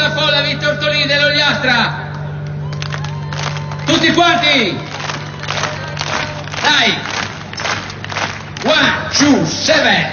la folla di Tortolini dell'Ogliastra. Tutti quanti. Dai. 1, 2, 7.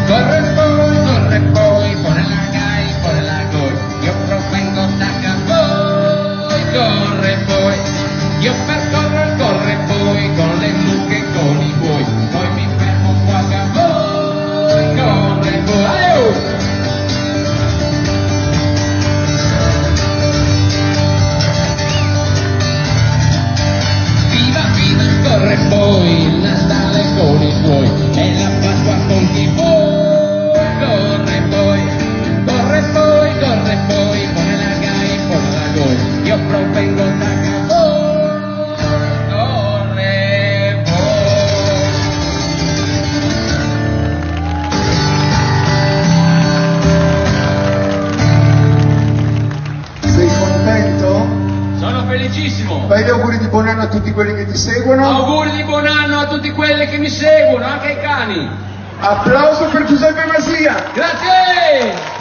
Corre poi, pone la gai, pone la gol. Io provengo da Cavoy. Corre poi, io percorro, corre poi, con le mucche e con i buoi. Poi mi fermo qua a Cavoy. Corre poi, aiuto! Viva, viva, corre poi, il Natale con i tuoi e la Pasqua con chi vuoi. Corre poi, pone la gai, pone la gol. Io provengo da Cavoy. Corre poi. Sei contento? Sono felicissimo. Fai gli auguri di buon anno a tutti quelli che ti seguono. Auguri di buon anno a tutti quelli che mi seguono, anche ai cani. Applauso per Giuseppe Masia. Grazie!